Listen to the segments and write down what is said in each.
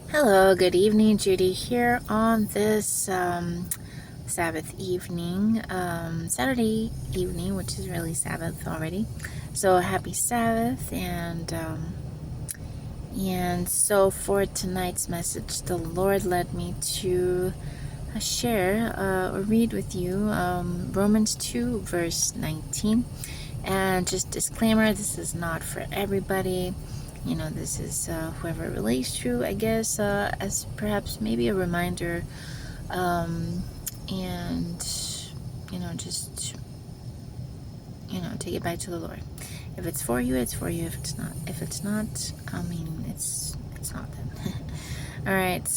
Hello, good evening. Judy here on this Sabbath evening, Saturday evening, which is really Sabbath already. So happy Sabbath, and so for tonight's message, the Lord led me to share or read with you Romans 2, verse 19. And just disclaimer, this is not for everybody. This is whoever it relates to, I guess, as perhaps maybe a reminder, and just take it back to the Lord. If it's for you, it's for you. If it's not, I mean, it's not then. All right,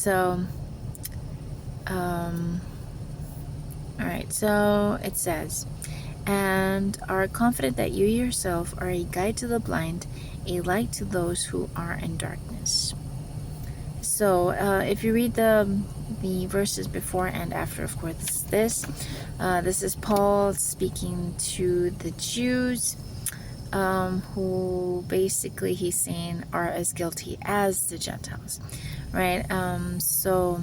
so it says, and are confident that you yourself are a guide to the blind, a light to those who are in darkness. So if you read the verses before and after, of course, this is Paul speaking to the Jews, who basically he's saying are as guilty as the Gentiles, right? So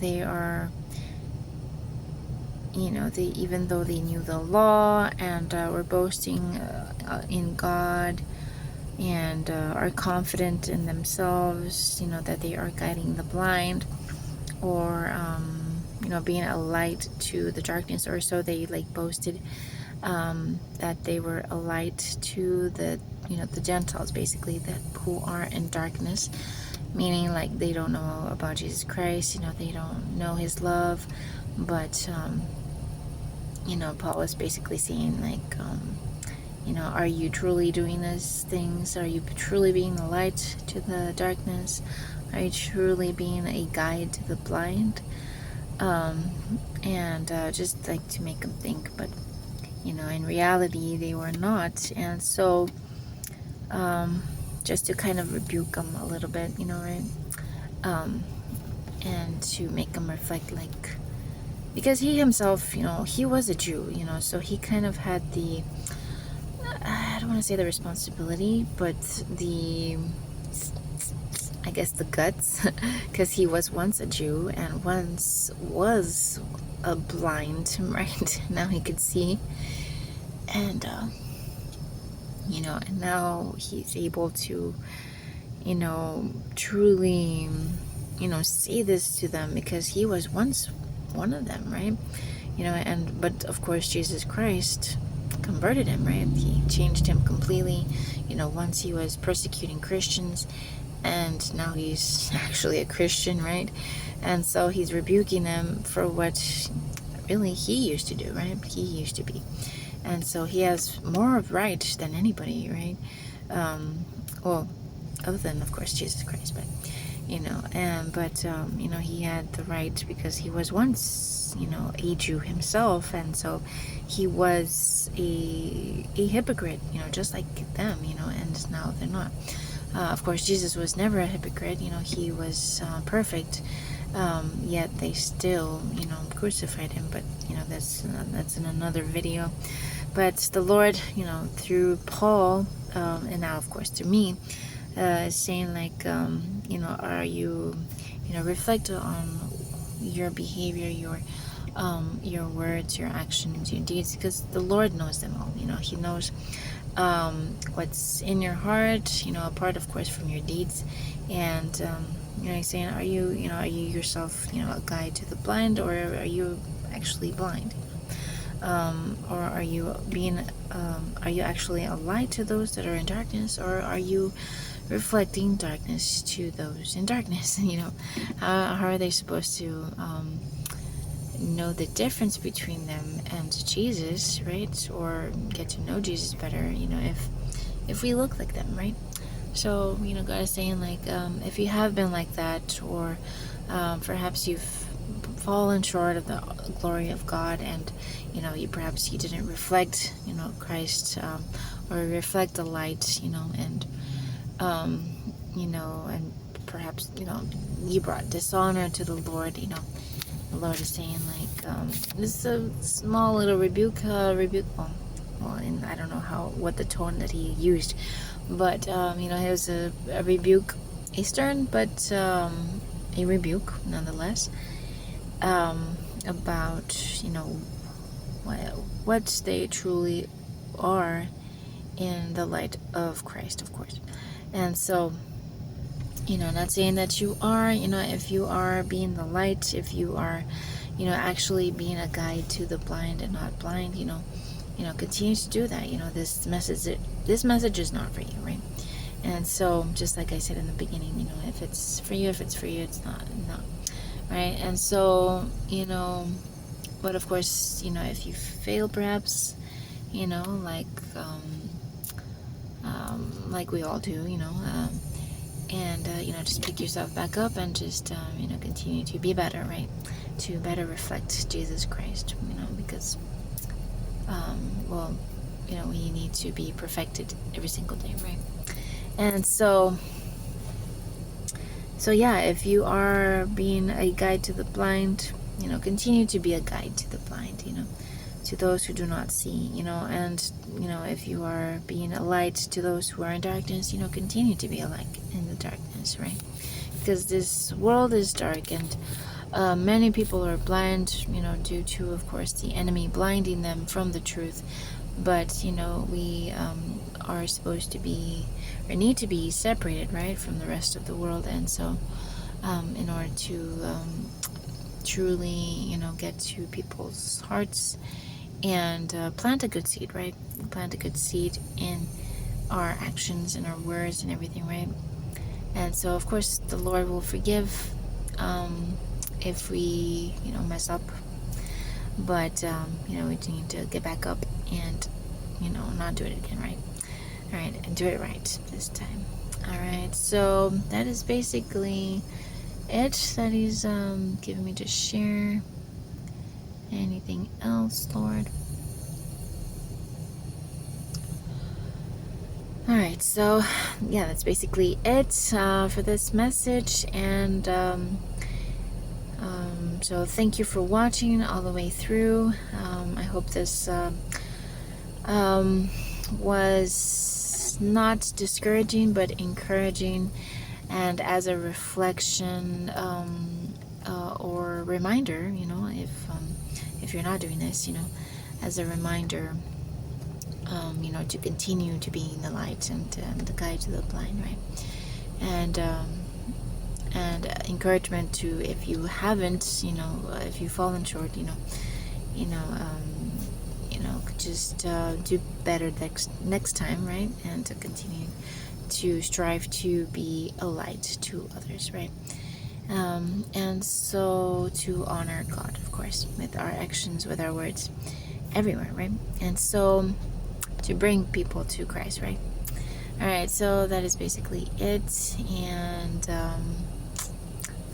they are, they, even though they knew the law and were boasting in God, and are confident in themselves, that they are guiding the blind, or being a light to the darkness, or so they boasted, that they were a light to the the Gentiles, basically, that who are in darkness, meaning they don't know about Jesus Christ, they don't know his love. But Paul was basically saying are you truly doing these things? Are you truly being a light to the darkness? Are you truly being a guide to the blind? And just to make them think, but in reality they were not. And so just to kind of rebuke them a little bit, right? And to make them reflect, because he himself, he was a Jew, so he kind of had the, I don't want to say the responsibility, but I guess the guts, because he was once a Jew and once was a blind, right? Now he could see, and and now he's able to, truly, say this to them, because he was once one of them, right? But of course Jesus Christ converted him, right? He changed him completely. Once he was persecuting Christians, and now he's actually a Christian, right? And so he's rebuking them for what really he used to do, right? He used to be. And so he has more of right than anybody, right? Well, other than, of course, Jesus Christ, but he had the right because he was once, a Jew himself, and so he was a hypocrite, just like them, and now they're not. Of course, Jesus was never a hypocrite, he was perfect, yet they still, crucified him, but, that's in another video. But the Lord, through Paul, and now, of course, through me, saying are you, reflect on your behavior, your words, your actions, your deeds, because the Lord knows them all. He knows what's in your heart, apart, of course, from your deeds. And he's saying, are you yourself, a guide to the blind, or are you actually blind? Or are you actually a light to those that are in darkness, or are you reflecting darkness to those in darkness? How are they supposed to know the difference between them and Jesus, right? Or get to know Jesus better, if we look like them, right? So, God is saying, if you have been like that, or perhaps you've fallen short of the glory of God, and perhaps you didn't reflect Christ, or reflect the light, and and perhaps you brought dishonor to the Lord. The Lord is saying, this is a small little rebuke, and I don't know what the tone that he used, but it was a rebuke, a stern but a rebuke nonetheless, about, you know, what they truly are in the light of Christ, of course. And so, you know, not saying that you are, you know, if you are being the light, if you are, you know, actually being a guide to the blind and not blind, you know, continue to do that. You know, this message is not for you, right? And so, just like I said in the beginning, you know, if it's for you, it's not, right? And so, you know, but of course, you know, if you fail, perhaps, you know, like we all do, you know, and you know, just pick yourself back up and just you know, continue to be better, right? To better reflect Jesus Christ, you know, because well, you know, we need to be perfected every single day, right? And so yeah, if you are being a guide to the blind, you know, continue to be a guide to the blind, you know, to those who do not see, you know. And you know, if you are being a light to those who are in darkness, you know, continue to be a light in the darkness, right? Because this world is dark, and many people are blind, you know, due to, of course, the enemy blinding them from the truth. But you know, we are supposed to be, or need to be, separated, right, from the rest of the world. And so in order to truly, you know, get to people's hearts and plant a good seed, right? Plant a good seed in our actions and our words and everything, right? And so, of course, the Lord will forgive if we, you know, mess up. But, you know, we need to get back up and, you know, not do it again, right? All right, and do it right this time. All right, so that is basically it that He's given me to share. Anything else, Lord? All right, so yeah, that's basically it for this message. And so thank you for watching all the way through. I hope this was not discouraging but encouraging, and as a reflection or reminder, you know, if you're not doing this, you know, as a reminder, you know, to continue to be in the light and the guide to the blind, right? And encouragement to, if you haven't, you know, if you've fallen short, you know, just do better next time, right? And to continue to strive to be a light to others, right? And so to honor God, of course, with our actions, with our words, everywhere, right? And so to bring people to Christ, right? All right, so that is basically it. And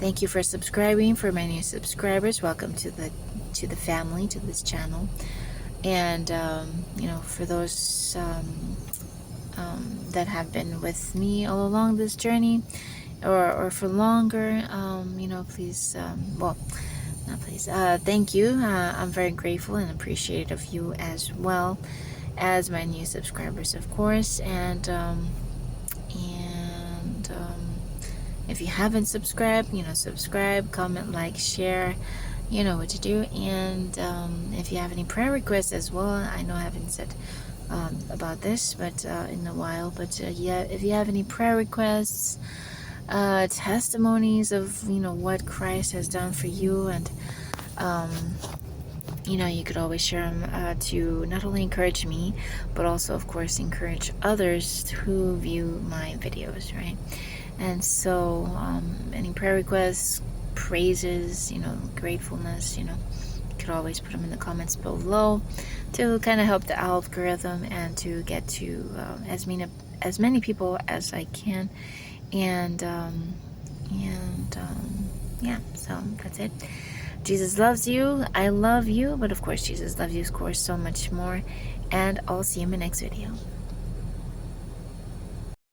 thank you for subscribing. For my new subscribers, welcome to the family, to this channel. And you know, for those that have been with me all along this journey, or for longer, you know, please, well, not please, thank you. I'm very grateful and appreciative of you, as well as my new subscribers, of course. And if you haven't subscribed, you know, subscribe, comment, like, share. You know what to do. And if you have any prayer requests as well, I know I haven't said about this, but in a while. But yeah, if you have any prayer requests, testimonies of, you know, what Christ has done for you, and you know, you could always share them to not only encourage me, but also, of course, encourage others who view my videos, right? And so any prayer requests, praises, you know, gratefulness, you know, you could always put them in the comments below to kind of help the algorithm and to get to as many people as I can. And yeah, so that's it. Jesus loves you, I love you, but of course Jesus loves you, of course, so much more. And I'll see you in my next video.